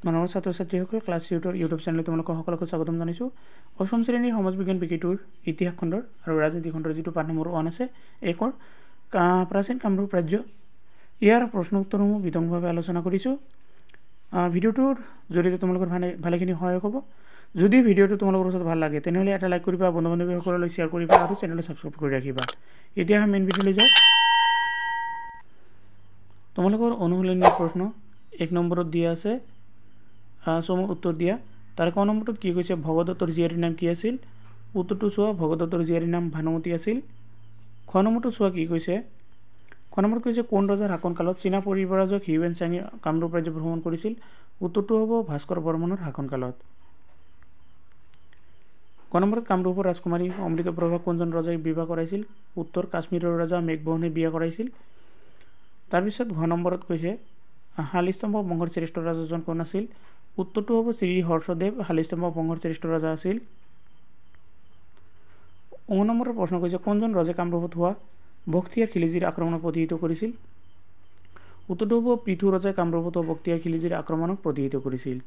মানৰ ছাত্ৰ ছাত্ৰীসকল ক্লাছ ইউটৰ ইউটিউব চেনেলত তোমালোকক সকলোকে স্বাগতম জনাইছোঁ। অষ্টম শ্ৰেণীৰ সমাজ বিজ্ঞান বিকিটোৰ ইতিহাস খণ্ডৰ আৰু ৰাজনীতি খণ্ডৰ যিটো পাঠ নম্বৰ 1 আছে একৰ প্ৰাচীন কামৰূপ ৰাজ্য ইয়াৰ প্ৰশ্ন উত্তৰসমূহ বিতংভাৱে আলোচনা কৰিছোঁ। ভিডিঅ'টোৰ জৰিয়তে তোমালোকৰ ভালেখিনি সহায় হ'ব। যদি ভিডিঅ'টো তোমালোকৰ ওচৰত ভাল লাগে তেনেহ'লে এটা লাইক কৰিবা, বন্ধু বান্ধৱীসকললৈ শ্বেয়াৰ কৰিবা আৰু চেনেলটো ছাবস্ক্ৰাইব কৰি ৰাখিবা। এতিয়া মেইন ভিডিঅ'লৈ যাওঁ। তোমালোকৰ অনুশীলনীৰ প্ৰশ্ন 1 নম্বৰত দিয়া আছে, সময় উত্তৰ দিয়া। তাৰ ক নম্বৰটোত কি কৈছে, ভগদত্তৰ জীয়াৰীৰ নাম কি আছিল? উত্তৰটো চোৱা, ভগদত্তৰ জীয়াৰীৰ নাম ভানুমতী আছিল। খ নম্বৰটো চোৱা কি কৈছে, খ নম্বৰত কৈছে কোন ৰজাৰ শাসন কালত চীনা পৰিব্ৰাজক হিউৱেন চাঙে কামৰূপ ৰাজ্য ভ্ৰমণ কৰিছিল? উত্তৰটো হ'ব ভাস্কৰ বৰ্মনৰ শাসন কালত। ক নম্বৰত কামৰূপৰ ৰাজকুমাৰী অমৃতপ্ৰভা কোনজন ৰজাই বিবাহ কৰাইছিল? উত্তৰ কাশ্মীৰৰ ৰজা মেঘবহনে বিয়া কৰাইছিল। তাৰপিছত ঘ নম্বৰত কৈছে শালিস্তম্ভ বংশৰ শ্ৰেষ্ঠ ৰাজাজন কোন আছিল? উত্তৰটো হ'ব শ্ৰী হৰ্ষদেৱ শালিস্তম্ভ বংশৰ শ্ৰেষ্ঠ ৰজা আছিল। ঙ নম্বৰৰ প্ৰশ্ন কৈছে কোনজন ৰজাই কামৰূপত হোৱা বখতিয়াৰ খিলিজীৰ আক্ৰমণক প্ৰতিহত কৰিছিল? উত্তৰটো হ'ব পৃথু ৰজাই কামৰূপত হোৱা বখতিয়াৰ খিলিজীৰ আক্ৰমণক প্ৰতিহত কৰিছিল।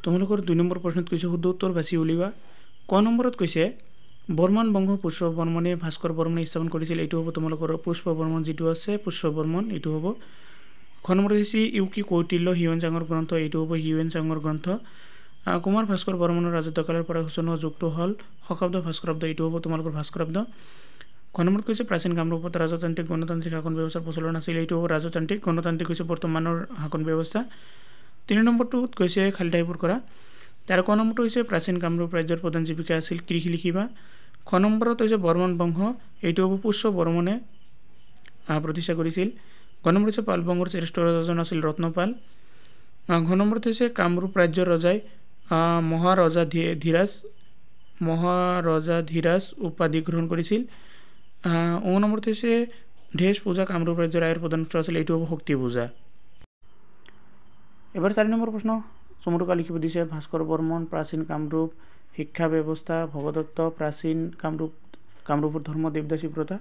তোমালোকৰ 2 নম্বৰ প্ৰশ্নত কৈছে শুদ্ধ উত্তৰ বাছি উলিওৱা। ক নম্বৰত কৈছে বৰ্মন বংশ পুষ্প বৰ্মনে ভাস্কৰ বৰ্মনে স্থাপন কৰিছিল। এইটো হ'ব তোমালোকৰ পুষ্প বৰ্মন যিটো আছে পুষ্প বৰ্মন এইটো হ'ব। খ নম্বৰ হৈছে ইউকি কৌটিল্য হিউৱেন চাঙৰ গ্ৰন্থ, এইটো হ'ব হিউৱেন চাঙৰ গ্ৰন্থ। কুমাৰ ভাস্কৰ বৰ্মনৰ ৰাজত্বকালৰ পৰা সূচনা হোৱা যুগটো হ'ল শকাব্দ ভাস্কৰাব্দ, এইটো হ'ব তোমালোকৰ ভাস্কৰাব্দ। খ নম্বৰত কৈছে প্ৰাচীন কামৰূপত ৰাজতান্ত্ৰিক গণতান্ত্ৰিক শাসন ব্যৱস্থাৰ প্ৰচলন আছিল, এইটো হ'ব ৰাজতান্ত্ৰিক। গণতান্ত্ৰিক হৈছে বৰ্তমানৰ শাসন ব্যৱস্থা। 3 নম্বৰটোত কৈছে খালি ঠাইবোৰ কৰা। তাৰ ক নম্বৰটো হৈছে প্ৰাচীন কামৰূপ ৰাজ্যৰ প্ৰধান জীৱিকা আছিল কৃষি লিখিবা। খ নম্বৰত হৈছে বৰ্মন বংশ, এইটো হ'ব পুষ্প বৰ্মনে প্ৰতিষ্ঠা কৰিছিল। ঘ নম্বৰ হৈছে পাল বংশৰ শ্ৰেষ্ঠ ৰজাজন আছিল ৰত্নপাল। ঘ নম্বৰত হৈছে কামৰূপ ৰাজ্যৰ ৰজাই মহাৰজাধীৰাজ উপাধি গ্ৰহণ কৰিছিল। ঙ নম্বৰত হৈছে ঢেচ পূজা কামৰূপ ৰাজ্যৰ আয়ৰ প্ৰধান উৎস আছিল, এইটো হ'ব শক্তি পূজা। এবাৰ 4 নম্বৰ প্ৰশ্ন চমুটোকা লিখিব দিছে। ভাস্কৰ বৰ্মন প্ৰাচীন কামৰূপ শিক্ষা ব্যৱস্থা, ভগদত্ত প্ৰাচীন কামৰূপৰ ধৰ্ম দেৱদাসী প্ৰথা।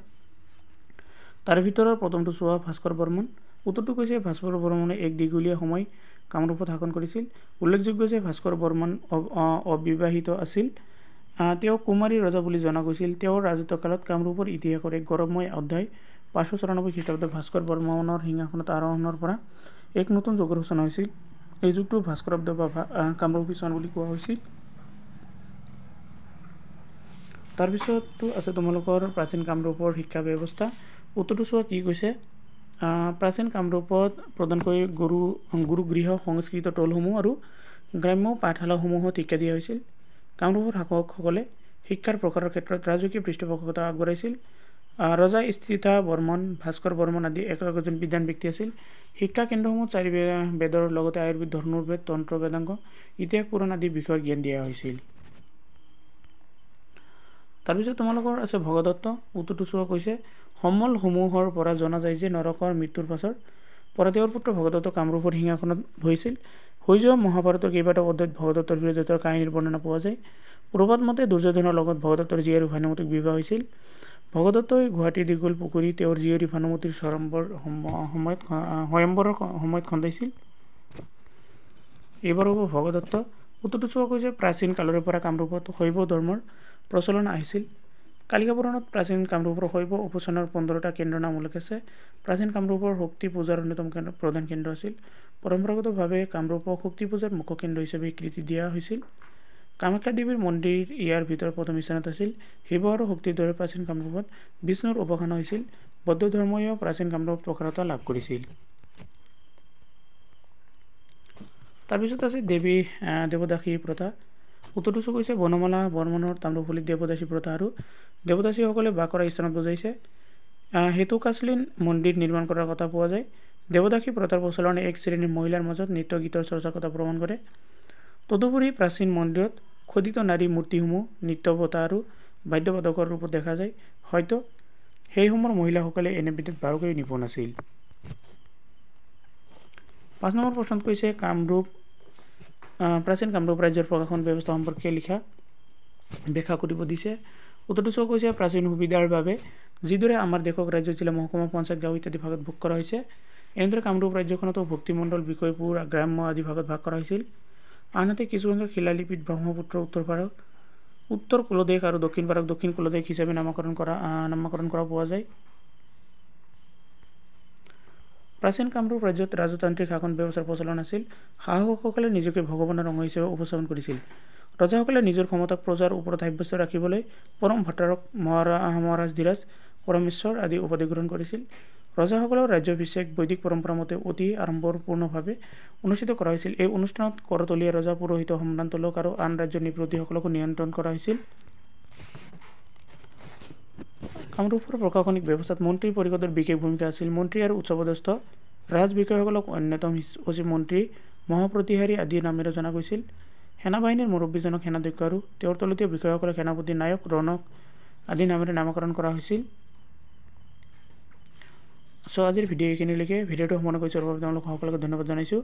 তাৰ ভিতৰৰ প্ৰথমটো চোৱা ভাস্কৰ বৰ্মন। উত্তৰটো কৈছে ভাস্কৰ বৰ্মনে এক দীঘলীয়া সময় কামৰূপত শাসন কৰিছিল। উল্লেখযোগ্য যে ভাস্কৰ বৰ্মন অবিবাহিত আছিল। তেওঁ কুমাৰী ৰজা বুলি জনা গৈছিল। তেওঁৰ ৰাজত্বকালত কামৰূপৰ ইতিহাসৰ এক গৌৰৱময় অধ্যায় 594 খ্ৰীষ্টাব্দত ভাস্কৰ বৰ্মনৰ সিংহাসনত আৰোহণৰ পৰা এক নতুন যুগৰ সূচনা হৈছিল। এই যুগটো ভাস্কৰাব্দ বা কামৰূপী চন বুলি কোৱা হৈছিল। তাৰপিছতো আছে তোমালোকৰ প্ৰাচীন কামৰূপৰ শিক্ষা ব্যৱস্থা। উত্তৰটো চোৱা কি কৈছে, প্ৰাচীন কামৰূপত প্ৰধানকৈ গুৰুগৃহ সংস্কৃত টলসমূহ আৰু গ্ৰাম্য পাঠশালাসমূহত শিক্ষা দিয়া হৈছিল। কামৰূপৰ শাসকসকলে শিক্ষাৰ প্ৰকাৰৰ ক্ষেত্ৰত ৰাজকীয় পৃষ্ঠপোষকতা আগবঢ়াইছিল। ৰজা স্থিতা বৰ্মন, ভাস্কৰ বৰ্মন আদি একজন বিদ্বান ব্যক্তি আছিল। শিক্ষা কেন্দ্ৰসমূহত 4 বেদৰ লগতে আয়ুৰ্বেদ, ধনুৰ্বেদ, তন্ত্ৰ, বেদাংগ, ইতিহাস, পুৰাণ আদি বিষয়ৰ জ্ঞান দিয়া হৈছিল। তাৰপিছত তোমালোকৰ আছে ভগদত্ত। উত্তৰটো চোৱা কৈছে সমলসমূহৰ পৰা জনা যায় যে নৰকৰ মৃত্যুৰ পাছৰ পৰা তেওঁৰ পুত্ৰ ভগদত্ত কামৰূপৰ সিংহাসনত বহিছিল। হৈ যোৱা মহাভাৰতৰ কেইবাটাও অধ্যায়ত ভগদত্তৰ বীৰত্বৰ কাহিনীৰ বৰ্ণনা পোৱা যায়। প্ৰবাদ মতে দুৰ্যোধনৰ লগত ভগদত্তৰ জীয়ৰী ভানুমতীক বিবাহ হৈছিল। ভগদত্তই গুৱাহাটীৰ দীঘল পুখুৰী তেওঁৰ জীয়ৰী ভানুমতীৰ স্বয়ম্বৰৰ সময়ত খন্দাইছিল। এইবাৰ হ'ব ভগদত্ত। উত্তৰটো চোৱা কৈছে প্ৰাচীন কালৰে পৰা কামৰূপত শৈৱ ধৰ্মৰ প্ৰচলন আহিছিল। কালিকা পুৰাণত প্ৰাচীন কামৰূপৰ শৈৱ উপাসনাৰ 15টা কেন্দ্ৰৰ নাম উল্লেখ আছে। প্ৰাচীন কামৰূপৰ শক্তি পূজাৰ অন্যতম প্ৰধান কেন্দ্ৰ আছিল। পৰম্পৰাগতভাৱে কামৰূপক শক্তি পূজাৰ মুখ্য কেন্দ্ৰ হিচাপে স্বীকৃতি দিয়া হৈছিল। কামাখ্যা দেৱীৰ মন্দিৰ ইয়াৰ ভিতৰত প্ৰথম স্থানত আছিল। শিৱ আৰু শক্তিৰ দৰে প্ৰাচীন কামৰূপত বিষ্ণুৰ উপাসনা হৈছিল। বৌদ্ধ ধৰ্মইও প্ৰাচীন কামৰূপত প্ৰসাৰতা লাভ কৰিছিল। তাৰপিছত আছে দেৱদাসী প্ৰথা। উত্তৰটো কৈছে বনমালা বৰ্মনৰ তাম্ৰপল্লীত দেৱদাসী প্ৰথা আৰু দেৱদাসীসকলে বাস কৰা স্থানত বুজাইছে। হেতুকাশলীন মন্দিৰ নিৰ্মাণ কৰাৰ কথা পোৱা যায়। দেৱদাসী প্ৰথাৰ প্ৰচলনে এক শ্ৰেণীৰ মহিলাৰ মাজত নৃত্য গীতৰ চৰ্চাৰ কথা প্ৰমাণ কৰে। তদুপৰি প্ৰাচীন মন্দিৰত খোদিত নাৰী মূৰ্তিসমূহ নৃত্য বঁটা আৰু বাদ্যবাদকৰ ৰূপত দেখা যায়। হয়তো সেই সময়ৰ মহিলাসকলে এনে বিদ্যাত বাৰুকৈয়ে নিপুণ আছিল। 5 নম্বৰ প্ৰশ্নত কৈছে প্ৰাচীন কামৰূপ ৰাজ্যৰ প্ৰশাসন ব্যৱস্থা সম্পৰ্কে লিখা ব্যাখ্যা কৰিব দিছে। উত্তৰটো চোৱা কৈছে প্ৰাচীন সুবিধাৰ বাবে যিদৰে আমাৰ দেশক ৰাজ্য জিলা মহকুমা পঞ্চায়ত গাঁও ইত্যাদি ভাগত ভোগ কৰা হৈছে এনেদৰে কামৰূপ ৰাজ্যখনতো ভক্তিমণ্ডল, বিষয়পুৰ, গ্ৰাম্য আদি ভাগত ভাগ কৰা হৈছিল। আনহাতে কিছুসংখ্যক শিলালিপিত ব্ৰহ্মপুত্ৰ উত্তৰ কুলদেশ আৰু দক্ষিণ পাৰক দক্ষিণ কুলদেশ হিচাপে নামকৰণ কৰা পোৱা যায়। প্ৰাচীন কামৰূপ ৰাজ্যত ৰাজতান্ত্ৰিক শাসন ব্যৱস্থাৰ প্ৰচলন আছিল। শাসকসকলে নিজকে ভগৱানৰ অংশ হিচাপে উপস্থাপন কৰিছিল। ৰজাসকলে নিজৰ ক্ষমতাক প্ৰজাৰ ওপৰত সাব্যস্ত ৰাখিবলৈ পৰম ভট্টাৰক, মহাৰাজধিৰাজ, পৰমেশ্বৰ আদি উপাধি গ্ৰহণ কৰিছিল। ৰজাসকলৰ ৰাজ্যাভিষেক বৈদিক পৰম্পৰা মতে অতি আড়ম্বৰপূৰ্ণভাৱে অনুষ্ঠিত কৰা হৈছিল। এই অনুষ্ঠানত কৰতলীয়া ৰজা, পুৰোহিত, সম্ভ্ৰান্ত লোক আৰু আন ৰাজ্যৰ নৃপতিসকলকো নিমন্ত্ৰণ কৰা হৈছিল। কামৰূপৰ প্ৰশাসনিক ব্যৱস্থাত মন্ত্ৰী পৰিষদৰ বিশেষ ভূমিকা আছিল। মন্ত্ৰী আৰু উচ্চপদস্থ ৰাজবিষয়াসকলক অন্যতম সচিব, মন্ত্ৰী, মহাপ্ৰতিহাৰী আদি নামেৰে জনা গৈছিল। সেনাবাহিনীৰ মুৰব্বীজনক সেনাধ্যক্ষ আৰু তেওঁৰ তলতীয়া বিষয়াসকলক সেনাপতি, নায়ক, ৰণক আদি নামেৰে নামকৰণ কৰা হৈছিল। আজিৰ ভিডিঅ' এইখিনিলৈকে। ভিডিঅ'টো সম্পূৰ্ণ কৰি চোৱাৰ বাবে তেওঁলোক সকলোকে ধন্যবাদ জনাইছোঁ।